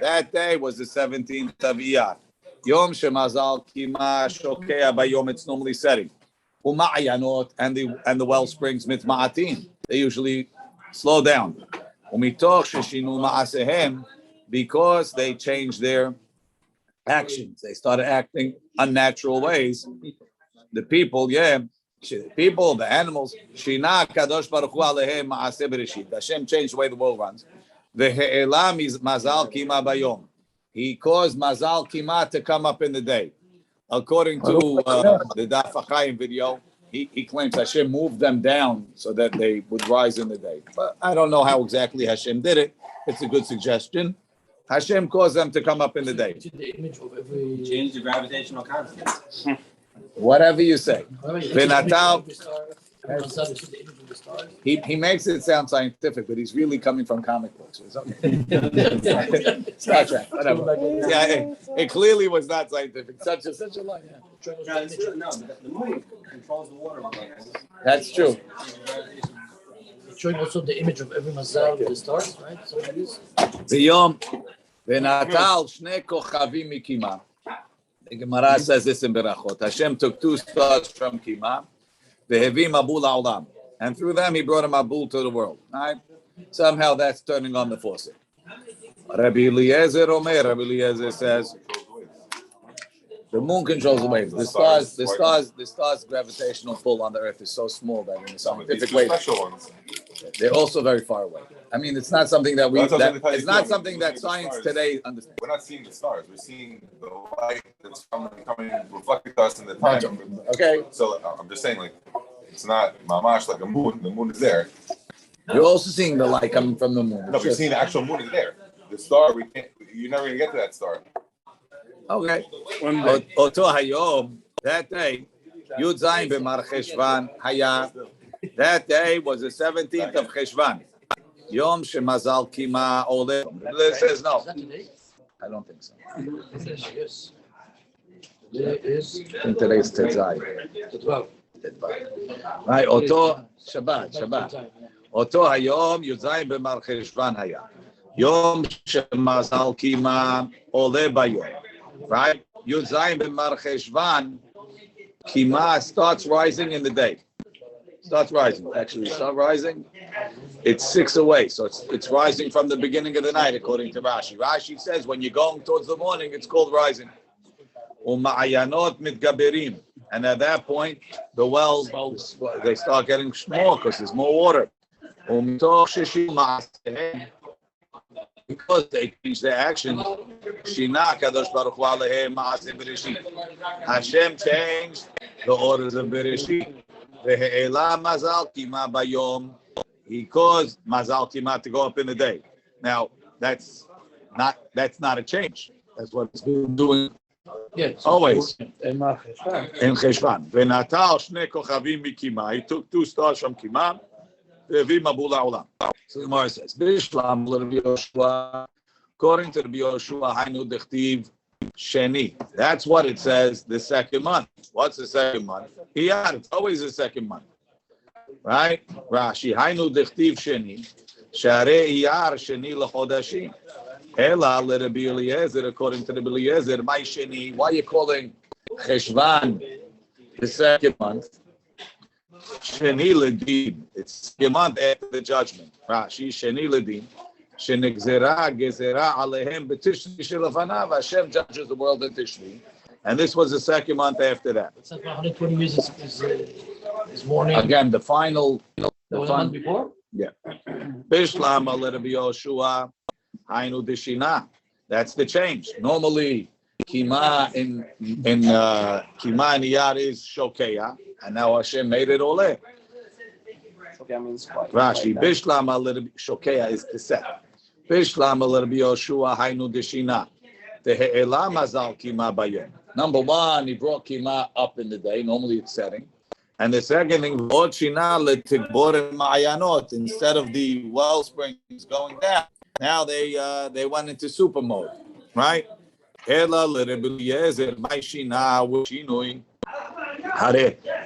That day was the 17th of Iyar. Yom Shemazal Kima Shokea Bayom, it's normally setting. Uma'ayanot, and the well springs mitma'atin. They usually slow down. Umitoch sheshinu ma'asehem, because they changed their actions. They started acting unnatural ways. The people, the animals. Shina kadosh baruch hu alehem ma'aseh bereshit. Hashem changed the way the world runs. Ve'elam mazal kima bayom. He caused mazal kima to come up in the day. According to the Daf HaChaim video, he claims Hashem moved them down so that they would rise in the day. But I don't know how exactly Hashem did it. It's a good suggestion. Hashem caused them to come up in the day. Change the gravitational constant. Whatever you say. He makes it sound scientific, but he's really coming from comic books or something. Star Trek, whatever. Yeah, it clearly was not scientific. Such a line. Yeah. No, the moon controls the water. That's true. It's showing also the image of every mazal with the stars, right? So it is. V'yom v'natal shnei kochavim mikima. The Gemara says this in Berachot. Hashem took 2 stars from Kima, v'hevi mabul ha'olam, and through them he brought a mabul to the world. Right? Somehow that's turning on the faucet. Rabbi Eliezer says the moon controls the waves. The stars' gravitational pull on the earth is so small that in a scientific way, they're also very far away. I mean, it's not something that it's not something that science today understands. We're not seeing the stars. We're seeing the light that's coming reflecting to us in the time. Okay. So I'm just saying, like, it's not mamash like a moon. The moon is there. You're also seeing the light coming from the moon. No, we're seeing the actual moon is there. The star, we can't. You're never gonna get to that star. Okay. Oto hayom, that day, Yud Zayin b'Mar Cheshvan haya. That day was the 17th of Cheshvan. Yom shemazal kima ole. It says no. I don't think so. Yes. There is. In today's Tetzai. Right. Oto Shabbat. Oto hayom Yud Zayin b'Mar Cheshvan haya. Yom shemazal kima ole bayom. Right? Yud Zayin b'Mar Cheshvan, Kima starts rising in the day. Starts rising. Actually, start rising. It's 6 away, so it's rising from the beginning of the night, according to Rashi. Rashi says when you're going towards the morning, it's called rising. Uma'ayanot mitgaberim, and at that point, the wells they start getting small because there's more water. Because they changed their actions, Shina Kadosh Baruch Hu Alehem Ma'aseh Bereshit. Hashem changed the orders of Bereshit. Ve'e'ela Mazal Kima Bayom. He caused Mazal Kima to go up in the day. Now that's not a change. That's what it's been doing always. In Cheshvan. Ve'natal Shnei Kochavim Mikima. He took 2 stars from Kima. Ve'vi Mabul Ha'olam. So the Gemara says, Bishlam Rabbi Yoshua, according to Rabbi Yoshua, Hainu Dechtiv Sheni. That's what it says, the second month. What's the second month? Iyar, it's always the second month. Right? Rashi, Hainu Dechtiv Sheni, Share Iyar Sheni L'chodashim. Ela Rabbi Eliezer, according to Rabbi Eliezer, my Sheni, why are you calling Cheshvan the second month? Sheni Ledin. It's a month after the judgment. Rashi Sheni Ledin. Shenegzera gezera alehem b'tishri shelafanav. Hashem judges the world in Tishri, and this was the second month after that. It's like 120 years is warning. Again, the final. The month before. Yeah. Bishlam Rabbi Yoshua Hainu Deshina. That's the change. Normally, Kima in Kima and Iyar is Shokeya. And now Hashem made it ole. Rashi, Bishlam al Shokeya is the set. Bishlam al Rabbi Yoshua Hainu Deshina. Tehe'ela mazal Kima bayom. Number 1, he brought Kima up in the day. Normally it's setting. And the second thing, Shina letikbor ma'ayanot. Instead of the well springs going down, now they went into super mode, right? Ela l'Rebbi Eliezer ma'ishina v'shinui.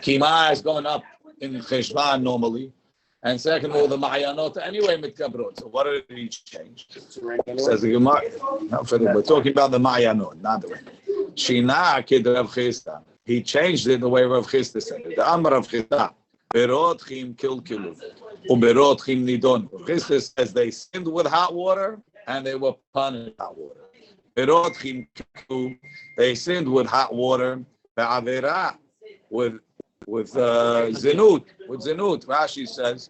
Kima is going up in Cheshvan normally, And second of all, the Ma'ayanot anyway mitkabrot. So what did he change? Says the Gemara. No, we're talking about the Ma'ayanot, not the rain. Shina kid Rav Chisda. He changed it the way Rav Chisda said it. The Amar Rav Chisda. Berot chim kilkilu. Uberot chim nidon. Rav Chisda says they sinned with hot water and they were punished with hot water. Berot chim kilkilu. They sinned with hot water. Be'avera with zinut. With zinut. Rashi says.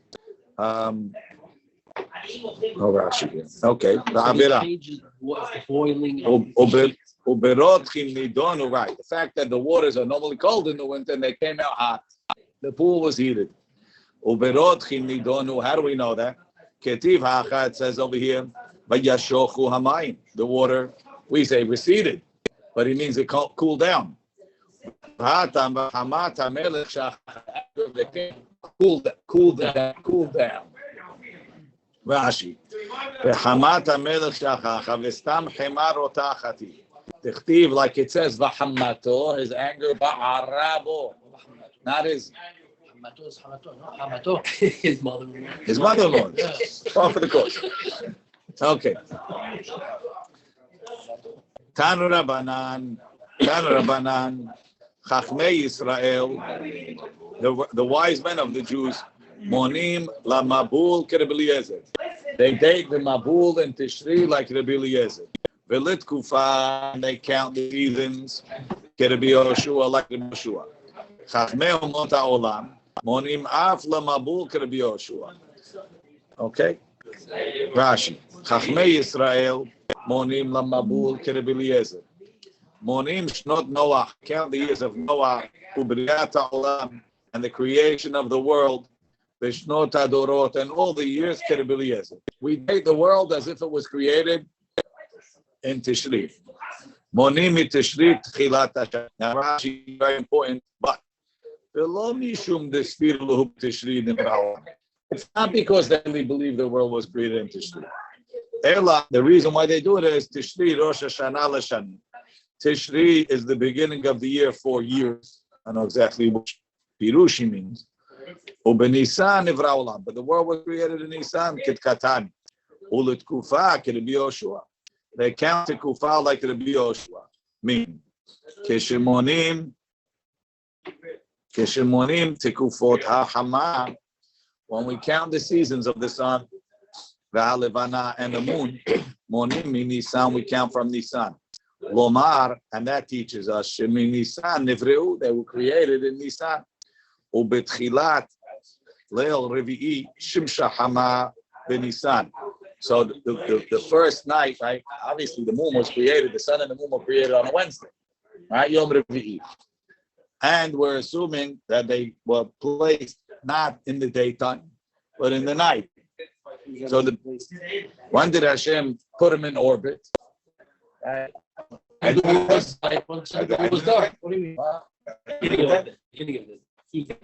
Rashi here. Okay. Be'avera. Right. The fact that the waters are normally cold in the winter and they came out hot. The pool was heated. How do we know that? It says over here, the water, we say receded, but it means it cooled down. Cooled down. Rashi. Like it says, Vahamato, his anger, Ba'arabo. Not his. Hamato. His mother-in-law. His mother-in-law. Off for the course. Okay. Tanu Rabbanan, Chachmei Yisrael, the wise men of the Jews, Monim la Mabul Rabbi Eliezer. They date the Mabul and Tishri like Rabbi Eliezer. Velit Kufa, and they count the seasons. Rabbi Yoshua like Rabbi Yoshua. Chachmei Umot HaOlam, Monim Af la Mabul Rabbi Yoshua. Okay. Rashi. Chachmei Yisrael, Monim la Mabul Rabbi Eliezer. Monim Shnot Noah, count the years of Noah, Ubriyat HaOlam, and the creation of the world. Vishnot Adorot, and all the years Rabbi Eliezer. We date the world as if it was created in Tishri. Monim Tishri Tchilat Hashem. Now Rashi is very important, but it's not because they really believe the world was created in Tishri. The reason why they do it is Tishri Rosh Hashana L'Shan. Tishri is the beginning of the year for years. I know exactly what Pirushi means. But the world was created in Nisan, Kitkatan. Ulit Kufa, Rabbi Yoshua. They count the Kufa like Rabbi Yoshua. Meaning, Keshimonim, Tekufot HaHama. When we count the seasons of the sun, V'halevana and the moon, Monim Nisan, we count from Nisan. Lomar, and that teaches us, Shemi Nisan Nivreu, they were created in Nisan. Ubetchilat Leil Revi'i Shimsha Hama Benisan. So the first night, right? Obviously, the moon was created. The sun and the moon were created on a Wednesday, right? Yom Revi'i, and we're assuming that they were placed not in the daytime, but in the night. So when did Hashem put them in orbit? Right? And it was dark. What do you mean?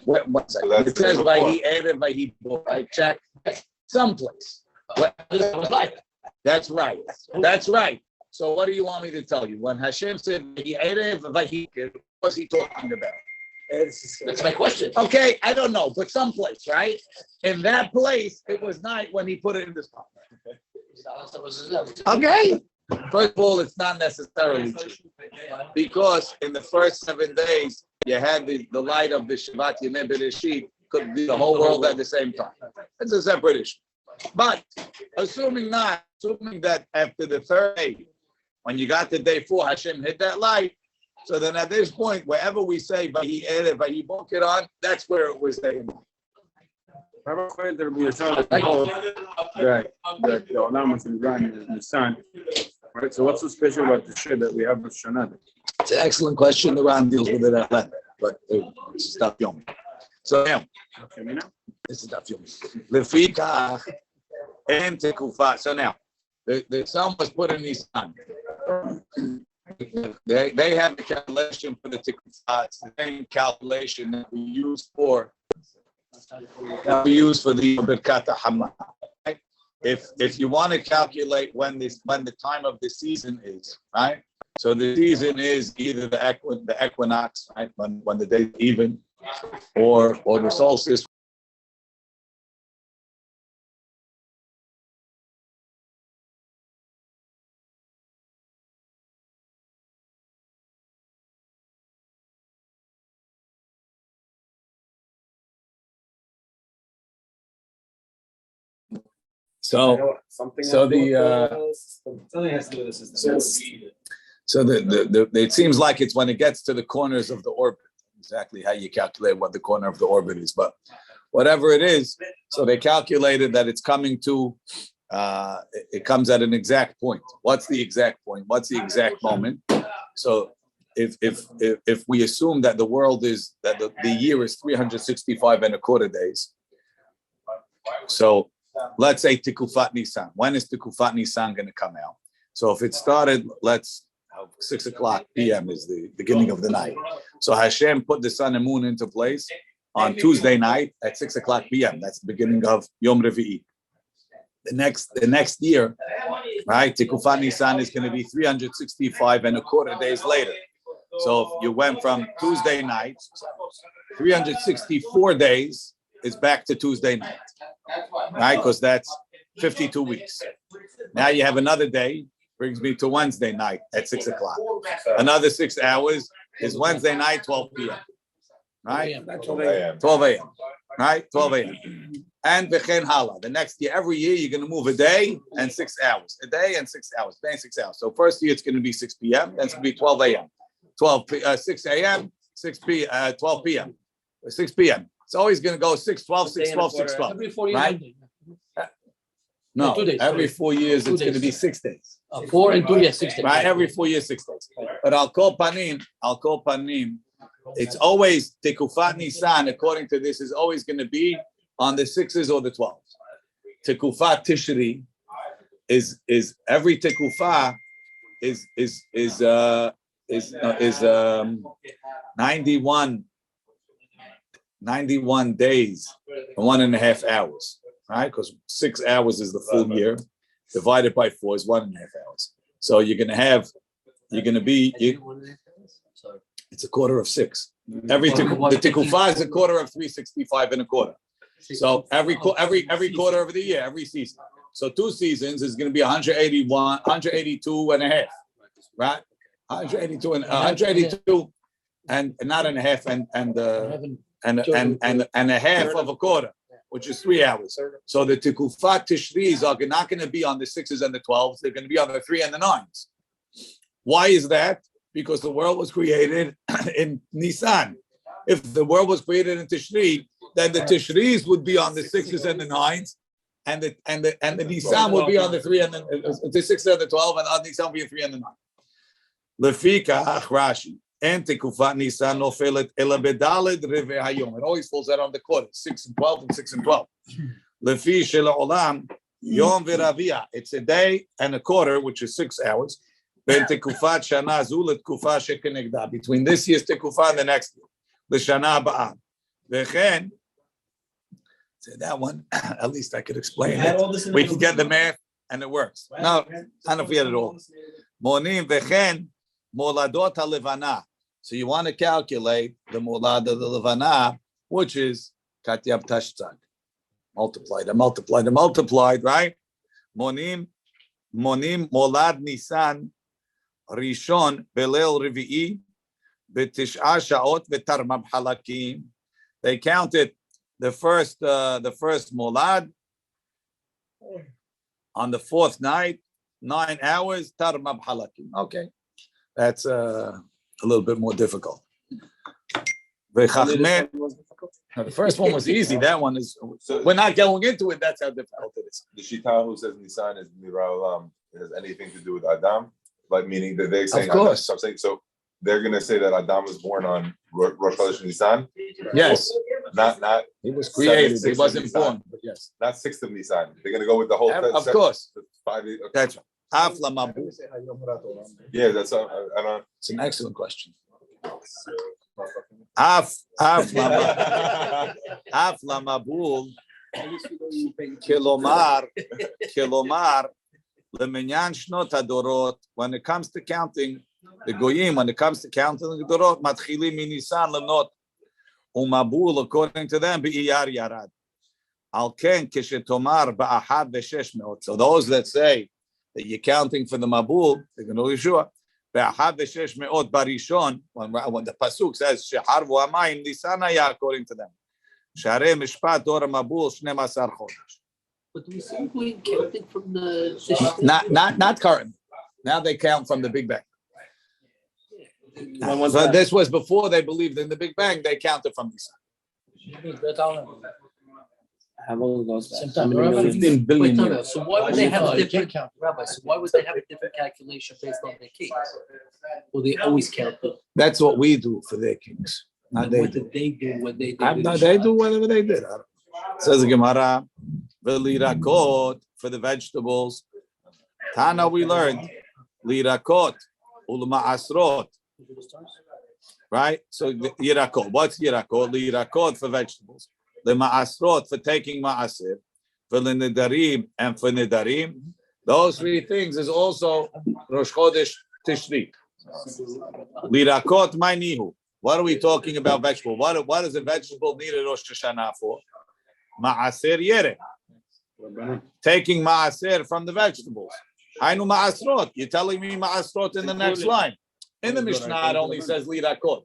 One second. It says I check someplace. That's right. That's right. So what do you want me to tell you? When Hashem said what was he talking about? That's my question. Okay, I don't know, but someplace, right? In that place, it was night when he put it in the spot. Okay. First of all, it's not necessarily true. Because in the first 7 days, you had the light of the Shabbat Yemei Bereshit, could be the whole world at the same time. It's a separate issue. But assuming that after the third day, when you got to day 4, Hashem hit that light, so then at this point, wherever we say Vahi Erev, Vahi Bokeran, that's where it was day. Right. The Olam was in the sun. Right. So what's so special about the shit that we have with Shana? It's an excellent question. The Ran deals with it at length, but it's Daf Yomi. So now, this is Daf Yomi. Lefikach and Tekufa. So now, the sun was put in Nisan. They have the calculation for the Tekufa. It's the same calculation that we use for the Birkat HaHama. Right? If you want to calculate when the time of the season is, right? So the season is either the equinox, right? When the day is even, or the solstice. So Something so the something has to do with the system. so the it seems like it's when it gets to the corners of the orbit, exactly how you calculate what the corner of the orbit is, but whatever it is, so they calculated that it's coming to it comes at an exact point. What's the exact point? What's the exact moment? So if we assume that the world is that the year is 365 and a quarter days, so let's say Tikufat Nisan. When is Tikufat Nisan going to come out? So if it started, 6 o'clock p.m. is the beginning of the night. So Hashem put the sun and moon into place on Tuesday night at 6 o'clock p.m. That's the beginning of Yom Revi'i. The next year, right? Tikufat Nisan is going to be 365 and a quarter days later. So if you went from Tuesday night, 364 days is back to Tuesday night, right? Because that's 52 weeks. Now you have another day, brings me to Wednesday night at 6 o'clock. Another 6 hours is Wednesday night, 12 p.m. Right? 12 a.m. 12 a.m. Right? 12 a.m. And v'chen hala. The next year, every year, you're going to move a day and 6 hours. A day and 6 hours. A day and 6 hours. So first year, it's going to be 6 p.m. Then it's going to be 12 a.m. 6 a.m., 12 p.m. 6 p.m. It's always going to go 6, 12, 6, 12, 6, 12. Every 4 years. Right? No, 2 days. every 4 years, 2 it's going to days. be 6 days. 4 and 2 years, 6 days. Right? Every 4 years, 6 days. But I'll call panim. It's always Tekufat Nisan, according to this, is always going to be on the 6s or the 12s. Tekufat Tishri is every Tekufah is 91 days and 1.5 hours, right? Because 6 hours is the full year, divided by 4 is 1.5 hours. So you're going to be, it's a quarter of 6. The tikufah is a quarter of 365 and a quarter. So every quarter of the year, every season. So 2 seasons is going to be 182 and a half, right? 182 and not and a half and a half of a quarter, which is 3 hours. So the tikufat tishris are not going to be on the 6s and the 12s. They're going to be on the 3 and the 9s. Why is that? Because the world was created in Nisan. If the world was created in Tishri, then the Tishris would be on the 6s and the 9s, and the Nisan would be on the 3 and the 6 and the 12, and the Nisan would be 3 and the 9. Lefika Rashi and Tekufat Nisan nofelet ela bedaled revei hayom. It always falls out on the quarter, 6 and 12 and 6 and 12. Lefi shel olam yom v'ravia. It's a day and a quarter, which is 6 hours. Ben tekufat shana zu letkufah shekenegda. Between this year's tekufah and the next year, l'shana haba. V'chen. So that one, at least I could explain it. We can get the math, and it works. No, I don't forget it all. Monim v'chen moladot halevana. So you want to calculate the molad of the levana, which is katyab tashtzak. Multiplied, right? Monim molad nisan rishon belel revi'i betish'a sha'ot v'tarmab halakim. They counted the first molad on the 4th night, 9 hours, tarmab halakim. Okay, that's a little bit more difficult. The first one was easy. That one is, we're not going into it. That's how difficult it is. The Shita who says Nisan is Nira Olam has anything to do with Adam? Like, meaning that they're saying, of course. So they're going to say that Adam was born on Rosh Hashana Nisan? Yes. Not he was created. He wasn't Nisan. born, but yes. Not 6th of Nisan. They're going to go with the whole. Of course. 5. Okay. That's right. Yeah, that's I don't. It's an excellent question. Af lamabul kilomar lemenyan shnot hadorot. When it comes to counting the goyim, when it comes to counting the dorot, matchilim minisan lemnot umabul, according to them, be'iyar yarad. Al ken keshetomar ba'ahad v'shesh meot. So those that say that you're counting for the mabul, they're going to Yeshua. Be'ahad v'shesh meot barishon. When the pasuk says sheharvu hamayim nisan haya, according to them. Sharei mishpat dor mabul 12 chodesh. But we see we counting from the Not current. Now they count from the Big Bang. So this was before they believed in the Big Bang. They counted from the sun. How long ago was that? Sometime How many around million? 15 billion Wait, years. so why would they have a You different Rabbi? So why would they have a different calculation based on their kings? Well, they always count it. That's what we do for their kings. Not they What do. did they do when they did They do whatever they did. Says the Gemara, v'lirakot for the vegetables. Tana we learned lirakot ulma'asrot. Right? So yirakot. What's yirakot? Lirakot for vegetables. The ma'asrot for taking ma'asir. For the nidarim and for nidarim. Those three things is also Rosh Chodesh Tishri. Lirakot ma'nihu. What are we talking about vegetable? What does a vegetable need a Rosh Hashana for? Ma'asir yerek. Taking ma'asir from the vegetables. Ainu ma'asrot. You're telling me ma'asrot in the next line. In the Mishnah, it only says lirakot.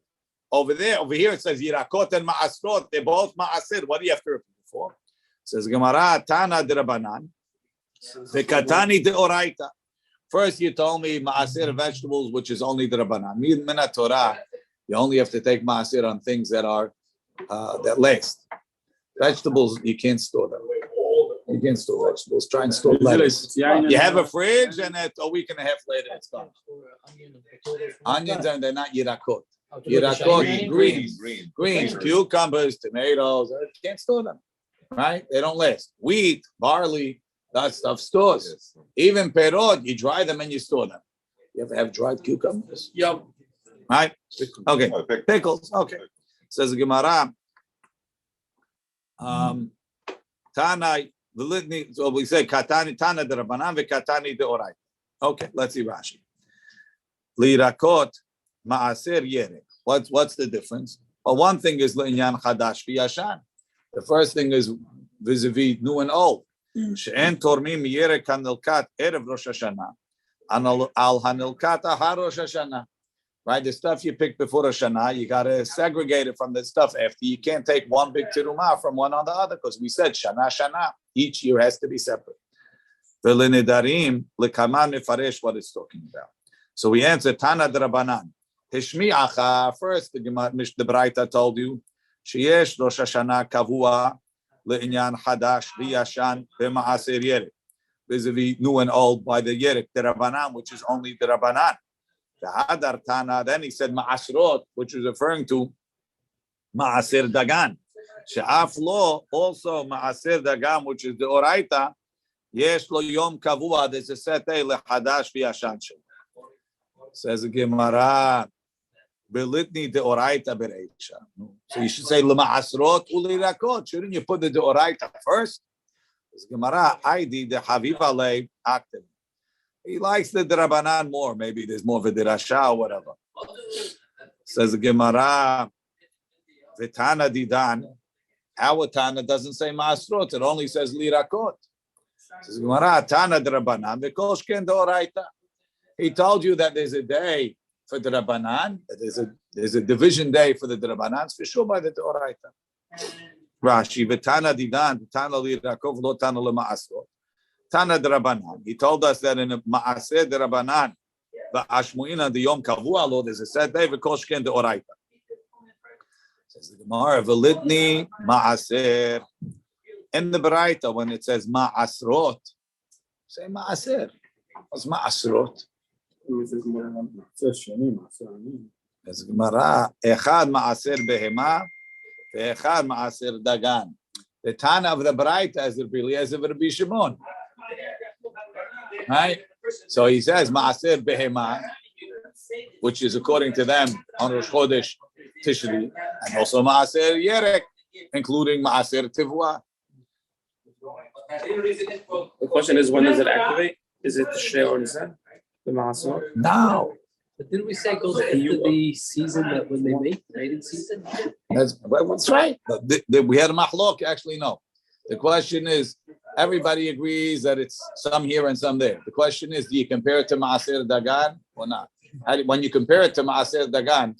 Over here, it says yirakot and ma'asrot. They're both ma'asir. What do you have to repeat for? It says Gemara, Tana de Rabbanan, Vekatani de Oraita. First, you told me ma'asir vegetables, which is only the Rabbanan. Mina Torah, you only have to take ma'asir on things that are that last. Vegetables, you can't store them. You can't store vegetables. Try and store lettuce. You have a fridge, and a week and a half later, it's gone. Onions, and they're not yirakot. Yirakot, greens, cucumbers, tomatoes. You can't store them, right? They don't last. Wheat, barley, that stuff stores. Even perot, you dry them and you store them. You ever have dried cucumbers? Yep. Right? Okay. Pickles. Okay. Says the Gemara. Tana, the litany. So we say katani tana de Rabbanan ve katani de Orai. Okay. Let's see Rashi. Lirakot ma'aser yerek. What's the difference? Well, one thing is l'inyan chadash v'yashan. The first thing is vis-a-vis new and old. She'en tormim yerek hanilkat erev Rosh Hashana al hanilkat ahar Rosh Hashana. Right, the stuff you pick before Rosh Hashana, you gotta segregate it from the stuff after. You can't take one big tirumah from one on the other because we said shana. Each year has to be separate. V'linidarim l'kaman mefaresh what it's talking about. So we answer Tana d'Rabanan. Hishmi'acha. First, the Braita told you sheyesh Rosh Hashana kavua le'inyan hadash v'yashan v'ma'aser yerek. Vis-a-vis new and old by the yerek the Rabbanan, which is only the Rabbanan. The Hadar Tana, then he said Ma'asrot, which is referring to Ma'aser Dagan. She'af lo, also Ma'aser Dagan, which is the Oraita, Yesh lo Yom Kavua, there's a set day lehadash v'yashan shel. Says the Gemara, Belitni de Oraita bereisha. So you should say L'Ma'asrot u'lirakot. Shouldn't you put the Oraita first? Says Gemara, Aidi de Haviva le active. He likes the Drabanan more. Maybe there's more of a Dirasha or whatever. Says the Gemara, Vitana Didan. Our Tana doesn't say Ma'asrot. It only says Lirakot. Says Gemara, Tana Drabanan. V'koshken Doraita. He told you that there's a day for the Drabanan. There's a division day for the Drabanans for sure by the Doraita. Rashi, Vitana Didan. Vitana Lirakot. Lo Tana LeMa'asrot. Tana Drabanan. He told us that in Ma'aseh Drabanan, the Ashmuina, the Yom Kavua, Lord, there's a set day for Koshken de Oraita. Says the Gemara, Velitni Ma'aser. In the Baraita, when it says Ma'asrot, say Ma'aser. What's Ma'asrot? Says the Gemara, Echad Ma'aser Behema, Echad Ma'aser Dagan. The Tana of the Baraita is the Eliezer of Rabbi Shimon. Right? So he says Ma'aser Behema, which is according to them on Rosh Chodesh Tishri, and also Ma'aser Yerek, including Ma'aser Tivua. The question is, when does it activate? Is it Tishrei or Nisan? The Ma'asor? No. But didn't we say it goes into the season that when they make mating season? That's right. We had a machlok, actually, no. The question is, everybody agrees that it's some here and some there. The question is, do you compare it to Ma'aser Dagan or not? When you compare it to Ma'aser Dagan,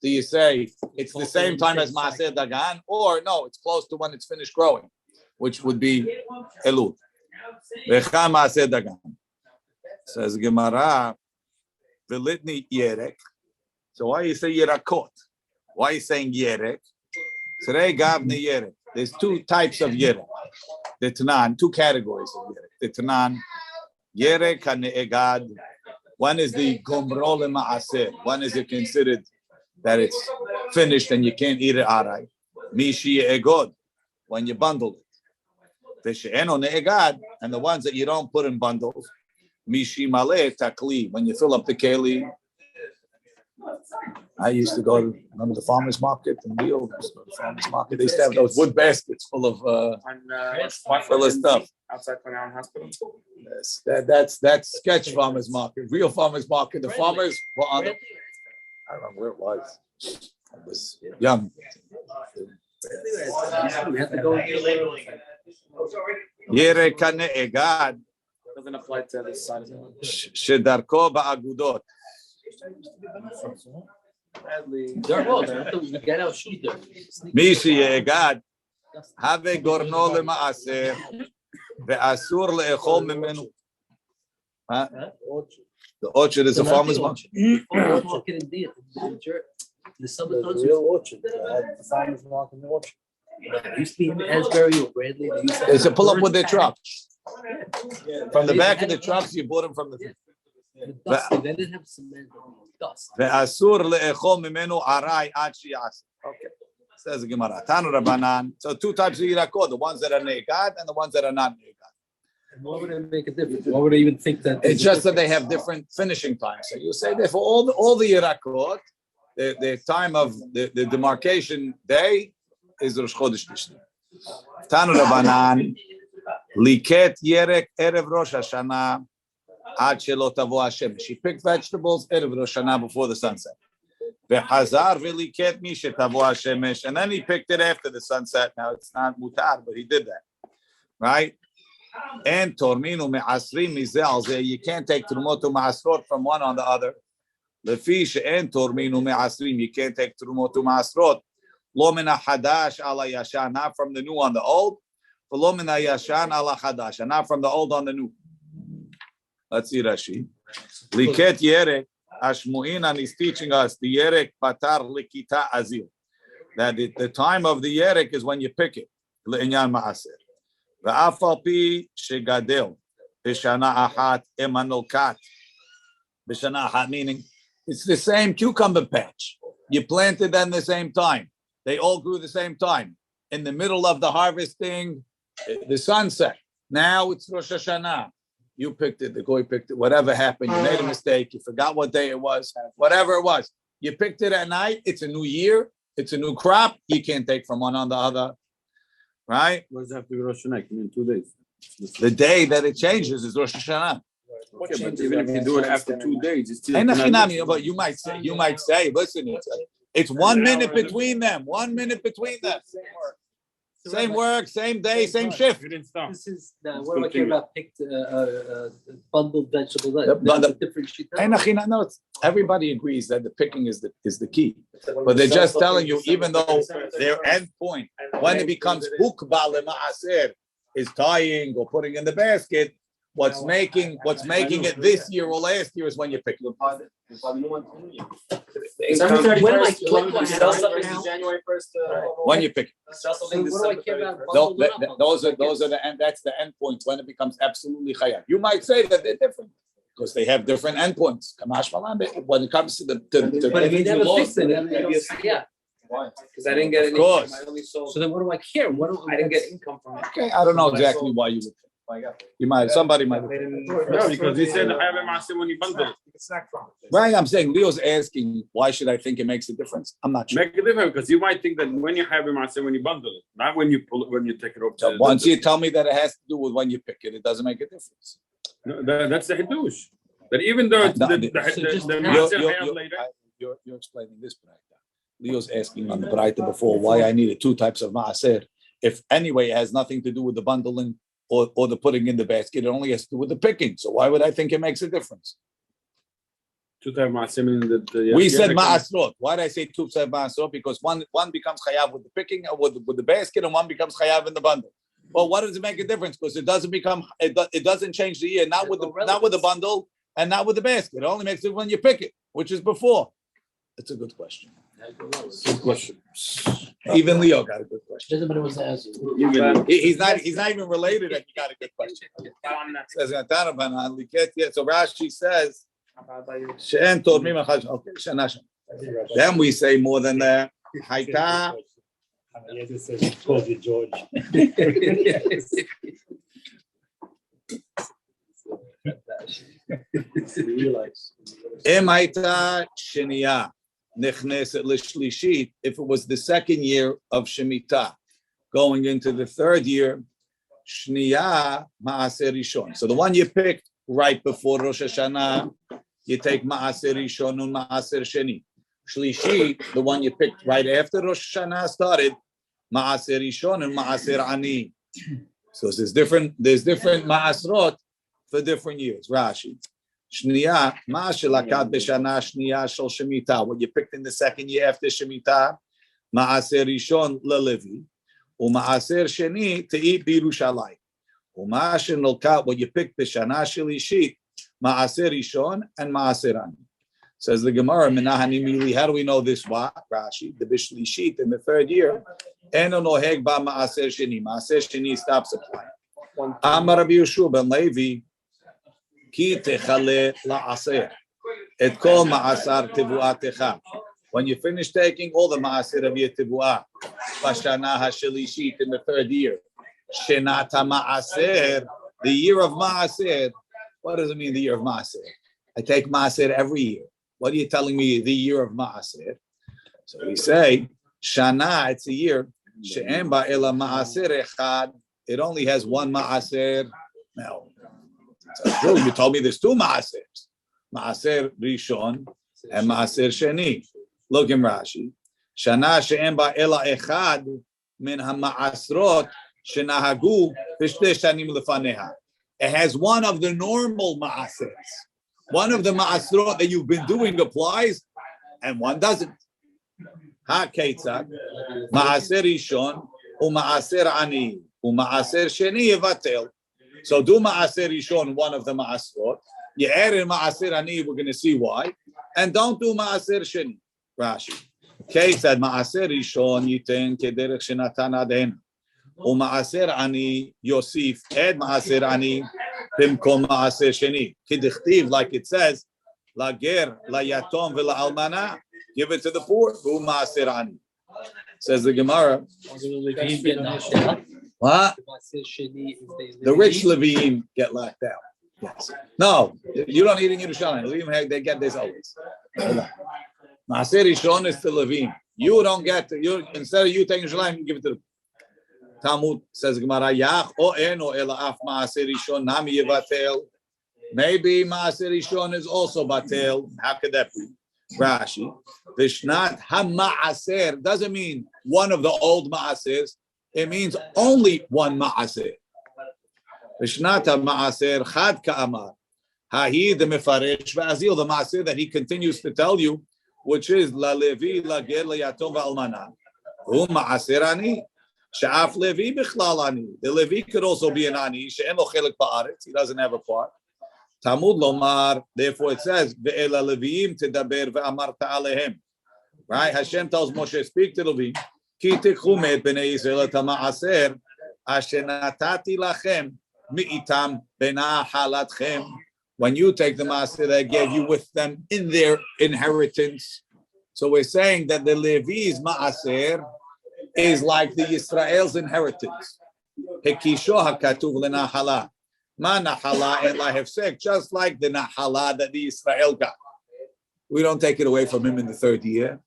do you say it's the same time as Ma'aser Dagan, or no, it's close to when it's finished growing, which would be Elul. Vecha Maaseh Dagan. Says Gemara, Velitni Yerek. So why you say Yerakot? Why are you saying Yerek? Today, Gavne Yerek. There's two types of Yerek. The Tanan, two categories of Yerek. The Tanan, Yerek HaNe'egad. One is the Gomro Ma'aser. One is it considered that it's finished and you can't eat it aray. Mishi Egod, when you bundle it. Veshe'eno Ne'egad, and the ones that you don't put in bundles. Mishi Maleh Takli, when you fill up the keli. I used to go to, remember the farmer's market in Rio? The farmer's market, they used to have those wood baskets full of stuff. Outside Quinlan Hospital. Yes, that's sketch farmer's market. Real farmer's market. The farmers were on the, I don't know where it was. I was young. Yere kane egad. Doesn't apply to this side of the world. Shedarko ba'agudot. Mishi egad. Have gorno lema'aser. Ve'asur le'echol memenu. The orchard is a farmer's market. The real orchard. The farmer's market in the orchard. It used to be in Asbury or Bradley. They used to pull up with their trucks. From the back of the trucks, you bought them from the. Dust. They didn't have cement. Dust. Ve'asur le'echol memenu aray ad shi'as. Okay. Says the Gemara. Tanu Rabbanan. So two types of yirakot: the ones that are ne'egad and the ones that are not ne'egad. Why would it make a difference? Why would I even think that? It's just that they have different finishing times. So you say that for all the yirakot, the time of the demarcation day is Rosh Chodesh Tishri. Tanu Rabbanan. Liket yerek erev Rosh Hashana ad shelo tavo Hashem. She picked vegetables erev Rosh Hashana before the sunset. Ve'hazar ve'liket mi shetavo Hashemesh, and then he picked it after the sunset. Now it's not mutar, but he did that, right? And torminu me'asrim mizeh al zeh. You can't take trumot u'ma'asrot from one on the other. Lefi she'en torminu me'asrim. You can't take trumot u'ma'asrot. Lo min hadash ala yashan, not from the new on the old. Lo min yashan ala hadash, and not from the old on the new. Let's see Rashi. Liket yerek. Ashmuinan is teaching us the yerek patar likita azil. That the time of the yerek is when you pick it. Le'inyan ma'aser. Ve'afal pi shegadel. B'shana ahat emanolkat. B'shana ahat, meaning it's the same cucumber patch. You planted them the same time. They all grew the same time. In the middle of the harvesting, the sunset. Now it's Rosh Hashanah. You picked it, the guy picked it, whatever happened, you made a mistake, you forgot what day it was, whatever it was. You picked it at night, it's a new year, it's a new crop, you can't take from one on the other, right? What does it have to be Rosh Hashanah? In 2 days. The day that it changes is Rosh Hashanah. Okay, but even if you do it after 2 days, it's still. But you might say, listen, it's 1 minute between them, 1 minute between them. Same work, same day, same shift. This is what do I care about picked bundled vegetables? That's a different sheet. No, everybody agrees that the picking is the key. But they're just telling you, even though their end point, when it becomes hukba lema'aser, is tying or putting in the basket, what's making it this year or last year is when you pick them. January 1st. When you pick it. Those are the end. That's the end point when it becomes absolutely chayav. You might say that they're different because they have different endpoints. When it comes to the but if you never fix it, yeah. Why? Because I didn't get any. Of course. So then, what do I care? I didn't get income from it. Okay, I don't know exactly why you would. Somebody might. No, because he said when you bundle it. Right, I'm saying Leo's asking why should I think it makes a difference? I'm not sure. Make a difference because you might think that when you have a when you bundle it, not when you pull it, when you take it over. So once you tell me that it has to do with when you pick it, it doesn't make a difference. No, that's the Hiddush. That even though it's you're explaining this Braita. Leo's asking on the Braita before why I needed two types of Maaser. If anyway it has nothing to do with the bundling or the putting in the basket, it only has to do with the picking. So why would I think it makes a difference? Two types of Maaser meaning that we said Maasrot. Why did I say two types of Maasrot? Because one becomes chayav with the picking with the basket, and one becomes chayav in the bundle. Well, what does it make a difference? Because it doesn't become it doesn't change the year. Not with the bundle and not with the basket. It only makes it when you pick it, which is before. It's a good question. Good question. Even Leo got a good question. Doesn't matter what's the answer. He's not even related, and he got a good question. Says so Rashi says, okay, then we say more than that. Haita. George. If it was the second year of Shemitah, going into the third year, Shniya Ma'aser Rishon. So the one you picked right before Rosh Hashana, you take Ma'aser Rishon and Ma'aser Sheni. Shlishi, the one you picked right after Rosh Hashana started, Ma'aser Rishon and Ma'aser Ani. So there's different Ma'asrot for different years. Rashi. Shniya, Ma'ashelakat b'shana shniya shel Shemitah. What you picked in the second year after Shemitah, Ma'aser Rishon leLevi, uMa'aser Sheni te'it b'Yerushalayim. U'Ma'asher nolkat, what you picked b'shana shelishit, Ma'aser Rishon and Ma'aser Ani. Says the Gemara, Menahani Mili. How do we know this? What Rashi? The b'shlishit in the third year, eno noheg ba Ma'aser Sheni. Ma'aser Sheni stops applying. Amar Rabbi Yeshua ben Levi. Ki techale la'aser et kol ma'asar tevu'atecha. When you finish taking all the ma'aser of your tevu'ah, b'shana ha'shelishit in the third year, shenata ma'aser, the year of ma'aser. What does it mean, the year of ma'aser? I take ma'aser every year. What are you telling me, the year of ma'aser? So we say, shana, it's a year, she'en ba'ela ma'aser echad, it only has one ma'aser. No. So you told me there's two Maasers, Maaser Rishon and Maaser Sheni. Look in Rashi. Shana she'en ba ela echad min ha'maasrot shenahagu b'shtei shanim lefaneha. It has one of the normal Maasers. One of the Maasrot that you've been doing applies, and one doesn't. Ha-ketzad Maaser Rishon u'Maaser Ani u'Maaser Sheni yevatel. So do Ma'aser Rishon, one of the Ma'asrot. You add in Ma'aser Ani, we're going to see why. And don't do Ma'aser Sheni. Rashi. Okay, said Ma'aser Rishon yiten kederech shenatan aden. U'Ma'aser Ani Yosif. Add Ma'aser Ani bimkom Ma'aser Sheni. Kidichtiv, like it says, La ger, la yatom, v'la almana. Give it to the poor. U'Ma'aser Ani. Says the Gemara. What? The rich Leviim get locked out. Yes. No, you don't eat in Yerushalayim. Leviim, they get this always. Maaser Rishon is to Leviim. You don't get you instead of you taking Yerushalayim, you give it to the Talmud. Says Gemara, Yach o eno ela af Maaser Rishon nami yevatel. Maybe Maaser Rishon is also batel. How could that be? Rashi. Vishnat ha-Maaser doesn't mean one of the old Maasers. It means only one ma'aser. Vishnata ma'aser chad ka'amar. Hahi the mefaresh v'azil, the ma'aser that he continues to tell you, which is la levi, la ger, la yatom v'almana. Hu ma'aser ani. Sha'af levi b'chlal ani. The levi could also be an ani. She'en lo chelik ba'aretz. He doesn't have a part. Talmud lomar. Therefore it says ve'ela leviim tedaber ve'amarta alehem. Right? Hashem tells Moshe, speak to Levi. Ki tikhu me'et bnei Yisrael et ha'ma'aser asher natati lachem mi'itam benahalatchem. When you take the ma'aser that I gave you with them in their inheritance. So we're saying that the Levi's ma'aser is like the Yisrael's inheritance. Hekisho hakatuv lenahala. Ma nahala and la hefsek, just like the nahala that the Yisrael got. We don't take it away from him in the third year.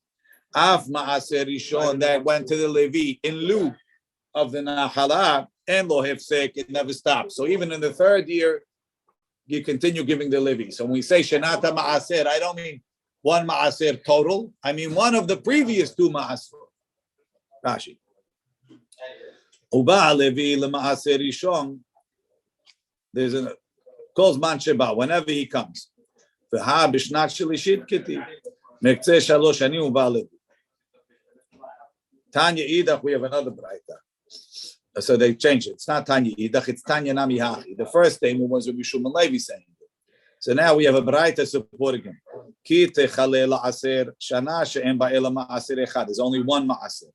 Af ma'aser rishon that went to the Levi in lieu of the nahala and lo hefsek, it never stops. So even in the third year, you continue giving the Levi. So when we say shenata ma'aser, I don't mean one ma'aser total. I mean one of the previous two ma'aser. Rashi. Uba Levi lema'aser rishon. There's a calls man sheba whenever he comes. V'ha b'shnat shelishit kiti mektzeh shalosh shani uba Levi. Tanya idach, we have another braita. So they changed it. It's not Tanya Yidach, it's Tanya Nami Hachi. The first statement was Rabbi Shimon Levi saying it. So now we have a Baraita supporting him. Ki techale la'aser shana she'en ba'ela ma'aser echad. There's only one ma'aser.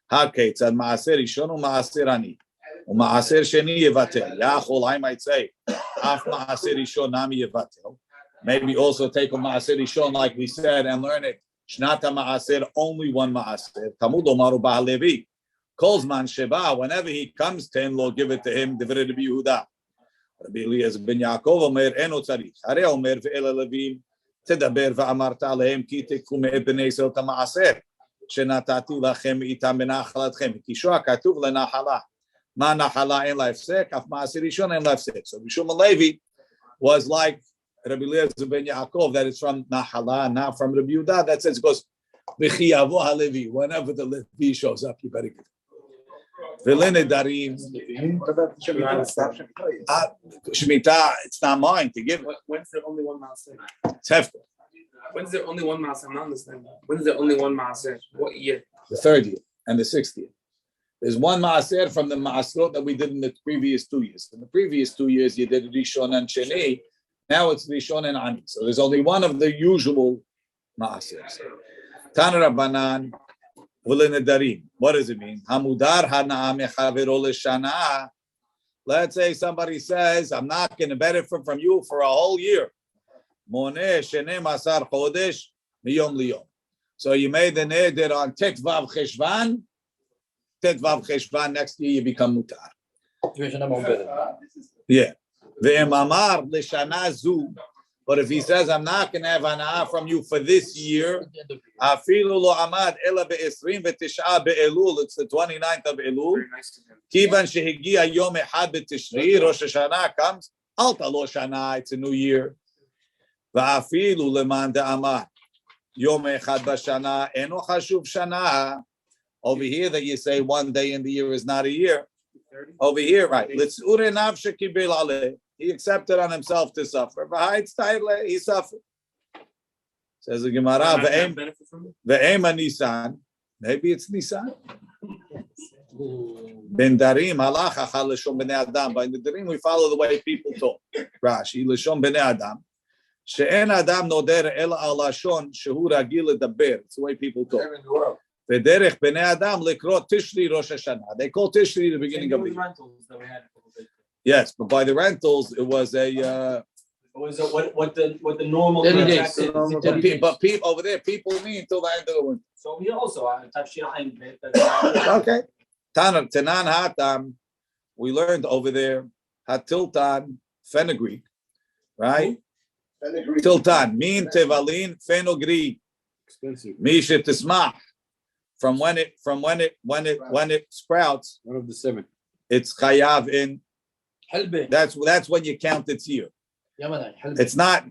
Ha'ketzad ma'aser rishon u'ma'aser ani. U'ma'aser sheni yevatel. Yachol, I might say, af ma'aser rishon nami yevatel. Maybe also take a ma'aser rishon like we said and learn it. Shnata ma'aser, only one ma'aser. Tamud omaru ba'alevi. Kolzman sheba, whenever he comes to in-law, give it to him. Divrei Rabbi Yehuda. Rabbi Eliezer ben Yaakov omer eno tzarich. Harei omer ve'ela levim tedaber ve'amarta alehem ki tikhu me'et b'nei Yisrael tama'aser shenatati lachem itam benachalatchem. Kishua katuv lenahala. Ma nahala en la'efsek, af ma'aser rishon en la'efsek. So Shimon Levi was like Rabbi Eliezer ben Yaakov, that is from nahala, not from Rabbi Yehuda. That says it goes v'chiyavo halevi. Whenever the Levi shows up, you better get it. Darim. Shemitah, it's not mine to give it. When's there only one maaser? It's hefker. When's there only one maaser? I'm not understanding. When's there only one maaser? What year? The 3rd year and the 6th year. There's one maaser from the maaserot that we did in the previous 2 years. In the previous 2 years, you did Rishon and Sheni. Now it's Rishon and Ani. So there's only one of the usual maasers. Tana Rabbanan. What does it mean? Let's say somebody says, I'm not going to benefit from you for a whole year. So you made the neder on Tet Vav Cheshvan. Tet Vav Cheshvan, next year you become mutar. Yeah. But if he says, I'm not going to have anah from you for this year, it's the 29th of Elul. Kivan shehigia yom echad b'tishri, Rosh Hashana comes, alta lo shana, it's a new year. Va'afilu leman da'amar, yom echad b'shana, eno chashuv shana. Over here that you say one day in the year is not a year. Over here, right. L'tzure nafshe kibel aleh. He accepted on himself to suffer. He suffered. Says the Gemara, ve'ema Nisan. Maybe it's Nisan. Ben Darim, halacha chal l'shon b'nei Adam. By the Darim, we follow the way people talk. Rashi, l'shon b'nei Adam. She'en Adam noder ela al lashon shehu ragil ledaber. It's the way people talk. V'derech b'nei Adam lekrot Tishri Rosh Hashana. They call Tishri the beginning of the year. Yes, but by the rentals, it was a. Was it what the normal? But people over there, people mean until the end of the winter. So we also okay. Tanan Hatam, we learned over there Hatiltan fenugreek, right? Tiltan mean tevalin fenugreek. Expensive. Misha tismach. From when it sprouts. One of the 7. It's chayav in. That's when you count its year. It's not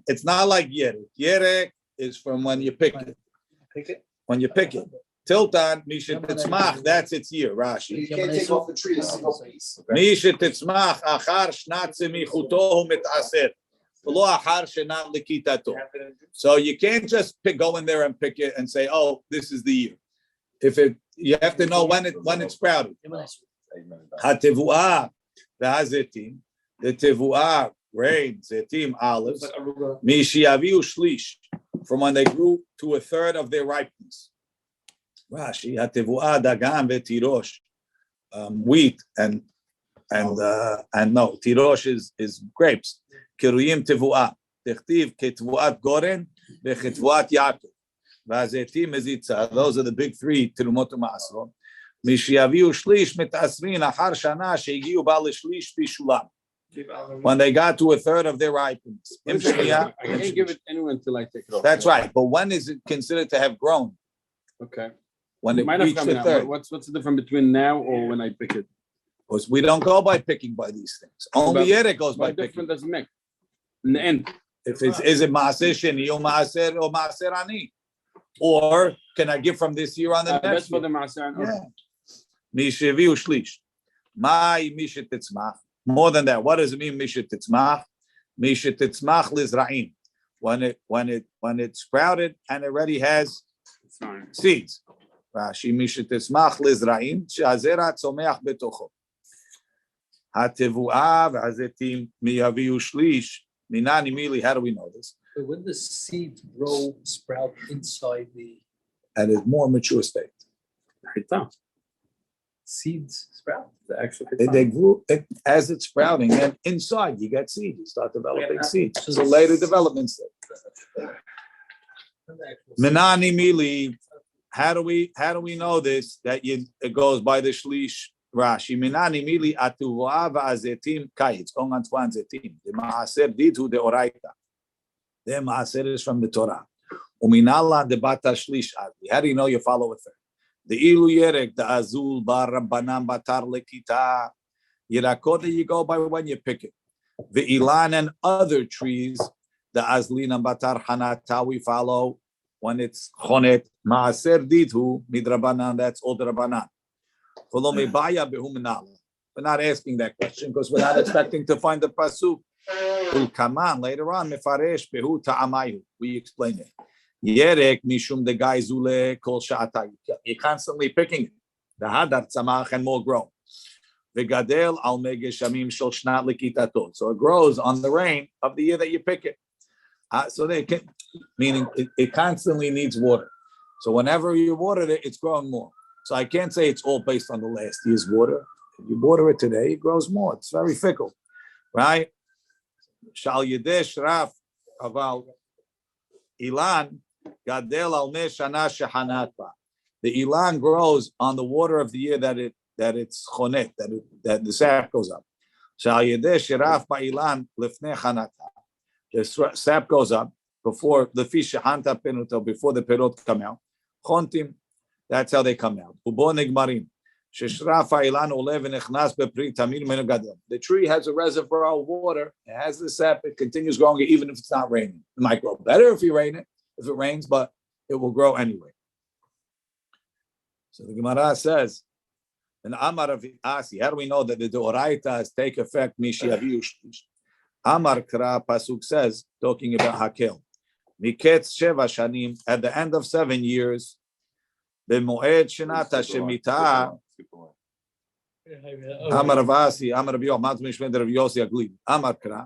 like yerek. Yerek is from when you pick it. When you pick it. Tiltan, Misha Titzmach, that's its year, Rashi. You can't take off the tree a single piece. Misha Titzmach, Achar Shnat Semichutohu Mitaser. So you can't just go in there and pick it and say, oh, this is the year. You have to know when it sprouted. HaTevuah. The tevuah, grain, zetim, olives, mishiaviu shlish, from when they grew to a third of their ripeness. Rashi, tevuah, dagan, vetirosh, wheat and no, tirosh is grapes. Kiruyim tevuah, techtiv ketvuat goren, vechetvuat yaakov, vazetim mezitza. Those are the big 3 terumot u'maasrot. Mishiaviu shlish mitasrin achar shana shegiu bal shlish pishulam. When they got to a third of their ripeness. I can't give it anyone until I take it off. That's right. But when is it considered to have grown? Okay. When it reached the third. What's the difference between now or when I pick it? Because we don't go by picking by these things. Only Yerek goes by picking. What difference does it make? In the end. Is it Maaser Sheni or Maaser Ani? Or can I give from this year on the next year? That's for the Maaser. Yeah. Misheviu shlish. My mishet titzmach. More than that, what does it mean? Mishet titzmach. Mishet titzmach lizraim. When it sprouted and it already has seeds. Rashi mishet titzmach lizraim. She'azera tzomeach betocho. Hatevua v'hazetim miyaviu shlish. Minani mili. How do we know this? But when the seeds grow, sprout inside the At a more mature state. seeds sprout. The actual They grew as it's sprouting, and inside you get seed. You start developing seeds. This is a later development stage. Minani mili. How do we know this? That it goes by the shlish Rashi. Minani mili atuvua v'azetim kayitz. Ong Antoine zetim. The maaser ditu de oraita. The maaser is from the Torah. Uminala de bata shlish adli. How do you know you follow with her? The ilu yerek, the azul bar rabbanan batar lekita. Yirakot, you go by when you pick it. The ilan and other trees, the azlin and batar hanata, we follow when it's chonet. Maaser ditu midrabanan, that's all the rabbanan. We're not asking that question because we're not expecting to find the pasuk. Ulkaman later on, mefaresh behu ta'amayu. We explain it. Yerek mishum de gai zule kol sha'ata. You're constantly picking it. The hadar tzamach and more grow. V'gadel al megeshamim shel shnat likitatot. So it grows on the rain of the year that you pick it. So they can, meaning it constantly needs water. So whenever you water it, it's growing more. So I can't say it's all based on the last year's water. If you water it today, it grows more. It's very fickle, right? Shal yedesh raf aval ilan gadel al shana shehanatba. The ilan grows on the water of the year that it's chonet, that the sap goes up. Shal yedesh raf ba ilan lifnei chanata. The sap goes up before the fish shahanta penuto, before the perot come out. Chontim. That's how they come out. The tree has a reservoir of water. It has the sap. It continues growing even if it's not raining. It might grow better if it rains, but it will grow anyway. So the Gemara says, "And Amar of Asi, how do we know that the Doraita take effect? Amar Kra Pasuk says, talking about Hakel. Miketz Sheva Shanim, at the end of 7 years. במועד שנת השמיטה, אמר רב אסי, אמר רבי יוחנן, מה משמע רבי יוסי הגליל, אמר קרא,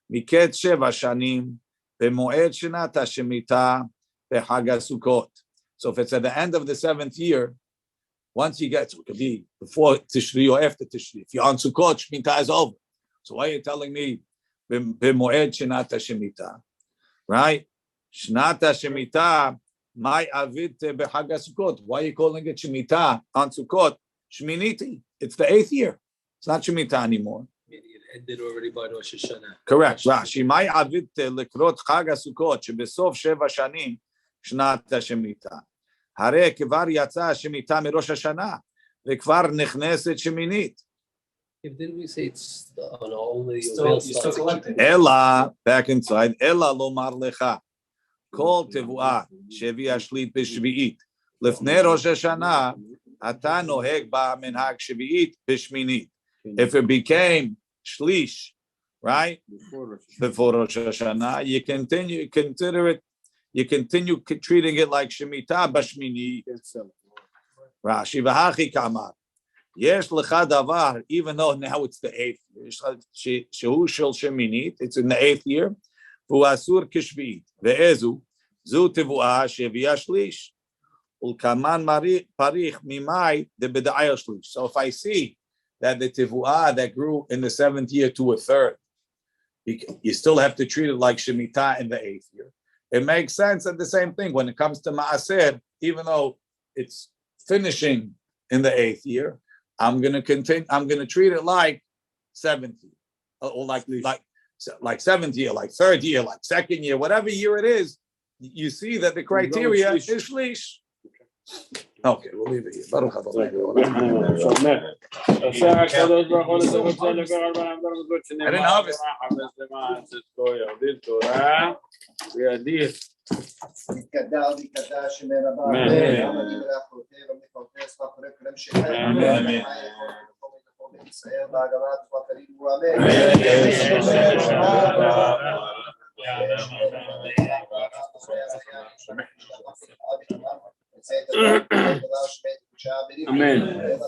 מקץ 7 שנים, במועד שנת השמיטה, בחג הסוכות. So if it's at the end of the 7th year, once you get to, it could be before Tishri or after Tishri. If you're on Sukkot, Shemitah is over. So why are you telling me, במועד שנת השמיטה, right? שנת השמיטה, my avit b'chag Sukkot. Why are you calling it Shemitah on Sukkot? Shminiti. It's the 8th year. It's not Shemitah anymore. It ended already by Rosh Hashana. Correct. Rashi. My avit lekrot chag Sukkot shebesof 7 shanim shnat Shemitah. Hare kvar yatsa Shemitah mirosh Hashana vekvar nechneset Sheminit. If didn't we say it's only Still collecting. Ella back inside. Ella lomar lecha. Kol tevua shevi ashlit b'shvi'it. Lefnei Rosh Hashanah, ata noheg ba minhag shvi'it b'shminit. If it became shlish, right, before Rosh Hashanah, you continue treating it like shemitah b'shminit. Rashi v'hachi kamar. Yesh lecha davar, even though now it's the 8th year. Shehu shel sheminit, it's in the 8th year. V'asur k'shvi'it. Ve'ezu. Zu tevuah sheviya shlish, ulkaman parich mimai de beda'ayah shlish. So if I see that the tevuah that grew in the 7th year to a 3rd, you still have to treat it like shemitah in the 8th year. It makes sense at the same thing when it comes to maaser, even though it's finishing in the 8th year, I'm going to continue. I'm going to treat it like 7th year, or like 7th year, like 3rd year, like 2nd year, whatever year it is. You see that the criteria is shlish. Okay, we'll leave it here. Baruch Adonai. I didn't harvest. Amen.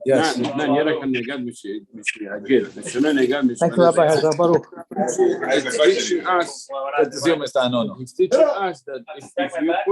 Yes. Thank you, Rabbi. Hazar Baruch. He's teaching us that if you put